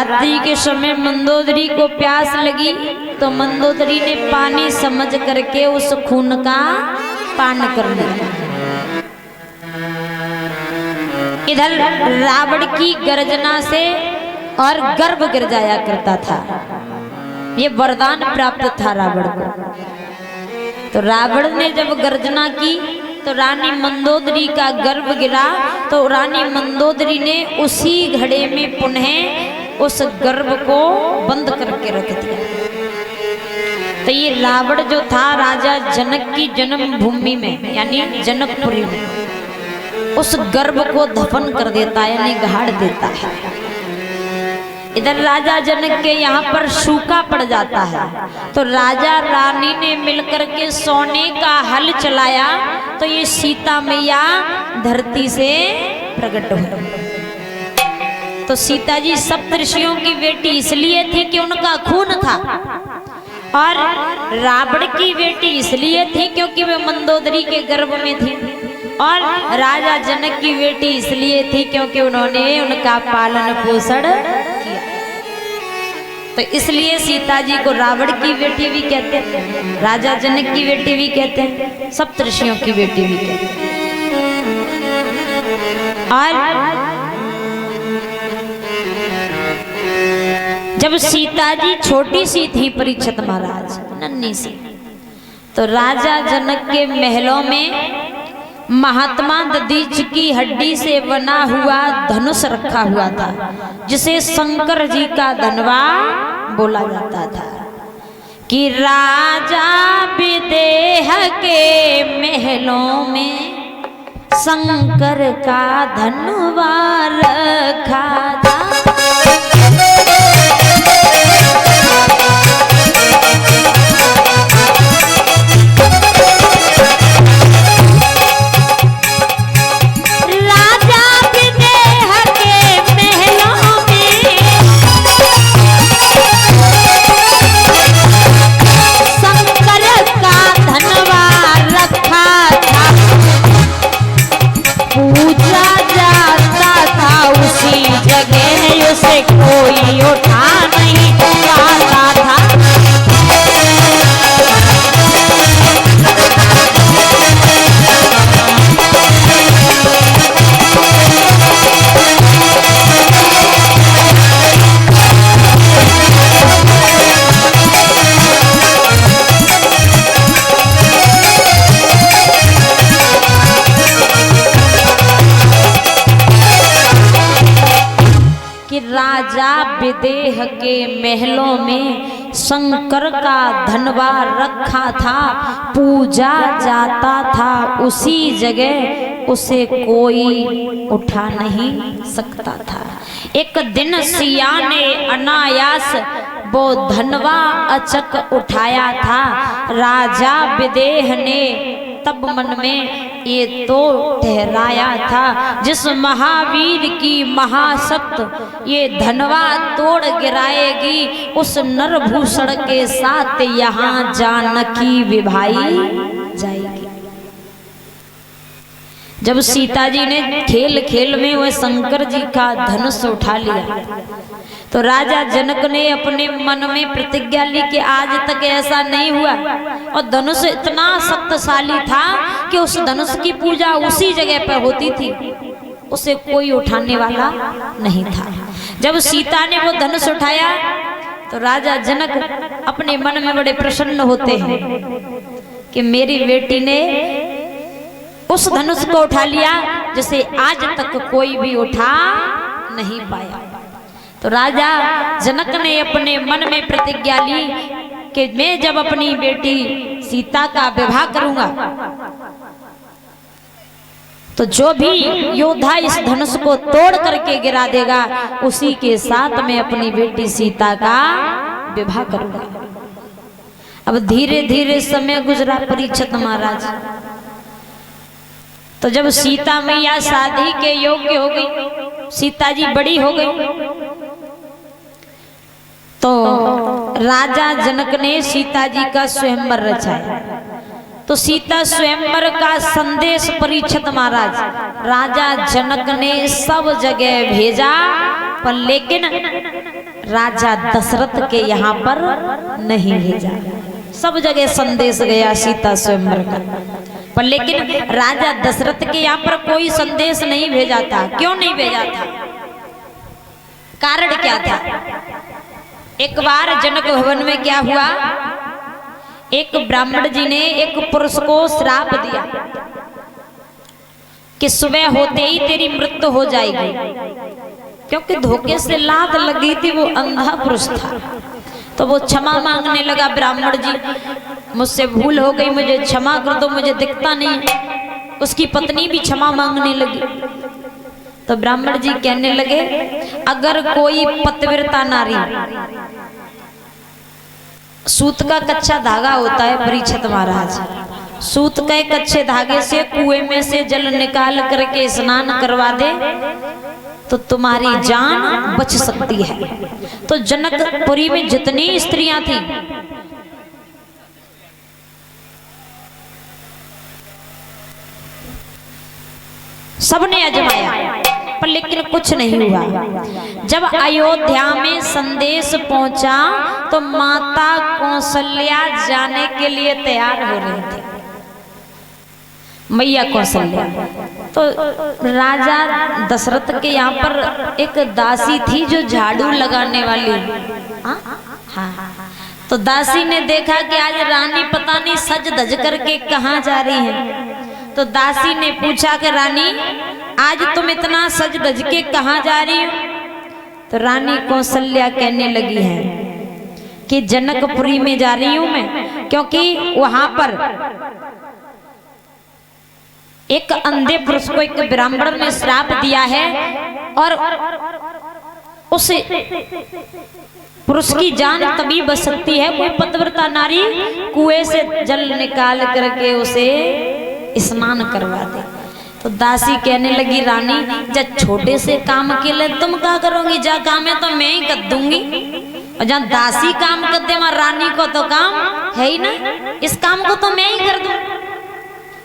रात्रि के समय मंदोदरी को प्यास लगी तो मंदोदरी ने पानी समझ करके उस खून का पान कर लिया। इधर रावण की गर्जना से और गर्भ गिर जाया करता था। ये वरदान प्राप्त था रावण को। तो रावण ने जब गर्जना की तो रानी मंदोदरी का गर्भ गिरा, तो रानी मंदोदरी ने उसी घड़े में पुनः उस गर्भ को बंद करके रख दिया। तो ये रावण जो था राजा जनक की जन्म भूमि में यानी जनकपुरी में उस गर्भ को दफन कर देता है यानी गाड़ देता है। इधर राजा जनक के यहाँ पर सूखा पड़ जाता है तो राजा रानी ने मिलकर के सोने का हल चलाया तो ये सीता मैया धरती से प्रकट हुई। तो सीता जी सप्तऋषियों की बेटी इसलिए थी कि उनका खून था, और रावण की बेटी इसलिए थी क्योंकि वे मंदोदरी के गर्भ में थी, और राजा जनक की बेटी इसलिए थी क्योंकि उन्होंने उनका पालन पोषण किया। तो इसलिए सीता जी को रावण की बेटी भी कहते हैं, राजा जनक की बेटी भी कहते हैं, सप्तऋषियों की बेटी भी कहते हैं। और जब सीता जी छोटी सी थी परीक्षित महाराज नन्ही सी, तो राजा जनक के महलों में महात्मा दधीच की हड्डी से बना हुआ धनुष रखा हुआ था जिसे शंकर जी का धनवा बोला जाता था कि राजा विदेह के महलों में शंकर का धनवा रखा था। से कोई उठा नहीं पाता था। राजा विदेह के महलों में शंकर का धनवा रखा था, पूजा जाता था उसी जगह उसे कोई उठा नहीं सकता था। एक दिन सिया ने अनायास वो धनवा अचक उठाया था। राजा विदेह ने तब मन में ये तो ठहराया था जिस महावीर की महाशक्त ये धनवा तोड़ गिराएगी उस नरभूषण के साथ यहाँ जानकी विभाई जाएगी। जब सीता जी ने खेल खेल में वह शंकर जी का धनुष उठा लिया तो राजा जनक ने अपने मन में प्रतिज्ञा ली कि आज तक ऐसा नहीं हुआ, और धनुष इतना शक्तिशाली था कि उस धनुष की पूजा उसी जगह पर होती थी, उसे कोई उठाने वाला नहीं था। जब सीता ने वो धनुष उठाया तो राजा जनक अपने मन में बड़े प्रसन्न होते हैं कि मेरी बेटी ने उस धनुष को उठा लिया जिसे आज तक कोई भी उठा नहीं पाया। तो राजा जनक ने अपने मन में प्रतिज्ञा ली कि मैं जब अपनी बेटी सीता का विवाह करूंगा तो जो भी योद्धा इस धनुष को तोड़ करके गिरा देगा उसी के साथ मैं अपनी बेटी सीता का विवाह करूंगा। अब धीरे धीरे समय गुजरा परीक्षित महाराज। तो जब सीता मैया शादी के योग्य हो गई, सीता जी बड़ी हो गई, तो राजा जनक ने सीता जी का स्वयंवर रचाया। तो सीता स्वयंवर का संदेश परीक्षित महाराज राजा जनक ने सब जगह भेजा, पर लेकिन राजा दशरथ के यहाँ पर नहीं भेजा। सब जगह संदेश गया सीता स्वयंवर का, पर लेकिन राजा दशरथ के यहाँ पर कोई संदेश नहीं भेजा था। क्यों नहीं भेजा था? कारण क्या था? एक बार जनक भवन में क्या हुआ, एक ब्राह्मण जी ने एक पुरुष को श्राप दिया कि सुबह होते ही तेरी मृत्यु हो जाएगी, क्योंकि धोखे से लात लगी थी, वो अंधा पुरुष था। तो वो क्षमा मांगने लगा, ब्राह्मण जी मुझसे भूल हो गई, मुझे क्षमा कर दो, मुझे दिखता नहीं। उसकी पत्नी भी क्षमा मांगने लगी। तो ब्राह्मण जी कहने लगे, अगर कोई पतिव्रता नारी, सूत का कच्चा धागा होता है परीक्षित महाराज, सूत के कच्चे धागे से कुएं में से जल निकाल करके स्नान करवा दे तो तुम्हारी जान बच सकती है। तो जनकपुरी में जितनी स्त्रियां थी, सबने आजमाया, पर लेकिन कुछ नहीं हुआ। जब अयोध्या में संदेश पहुंचा तो माता कौशल्या जाने के लिए तैयार हो रही थी, मैया कौशल्या। तो राजा दशरथ के यहाँ पर एक दासी थी जो झाड़ू लगाने वाली। हाँ, तो दासी ने देखा कि आज रानी पता नहीं सज धज करके कहाँ जा रही है। तो दासी ने पूछा कि रानी आज तुम इतना सज धज के कहाँ जा रही हो? तो रानी कौशल्या कहने लगी है कि जनकपुरी में जा रही हूं मैं, क्योंकि वहां पर एक अंधे पुरुष को एक ब्राह्मण ने श्राप दिया है और उस पुरुष की जान तभी बच सकती है कोई पतिव्रता नारी कुएं से जल निकाल करके उसे स्नान करवा दे। तो दासी कहने लगी, रानी जब छोटे से काम के लिए तुम क्या करोगी, जा काम है तो मैं ही कर दूंगी, और जहाँ दासी काम कर दे वहां रानी को तो काम है ही ना, इस काम को तो मैं ही कर दूं।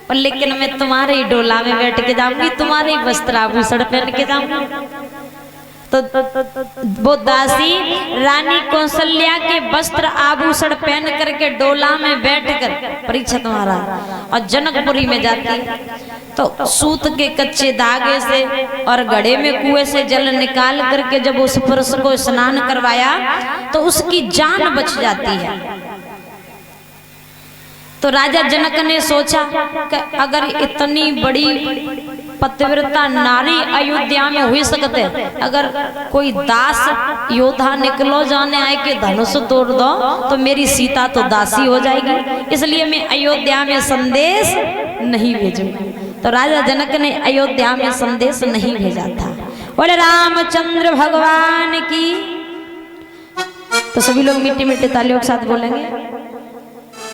पर लेकिन मैं तुम्हारे ही डोला में बैठ के जाऊंगी, तुम्हारे ही वस्त्र आभूषण पहन के जाऊंगी। तो वो दासी रानी कौशल्या के वस्त्र आभूषण पहन करके डोला में बैठकर परीक्षित महाराज और जनकपुरी में जाती। तो सूत के कच्चे धागे से और घड़े में कुएं से जल निकाल करके जब उस पुरुष को स्नान करवाया तो उसकी जान बच जाती है। तो राजा जनक ने सोचा कि अगर इतनी बड़ी पतिव्रता नारी अयोध्या में हुई सकते, अगर कोई दास योद्धा निकलो जाने आए कि धनुष तोड़ दो तो मेरी सीता तो दासी हो जाएगी, इसलिए मैं अयोध्या में संदेश नहीं भेजूंगा। तो राजा जनक ने अयोध्या में संदेश नहीं भेजा था। बोले रामचंद्र भगवान की। तो सभी लोग मीठी मीठी तालियों के साथ बोलेंगे।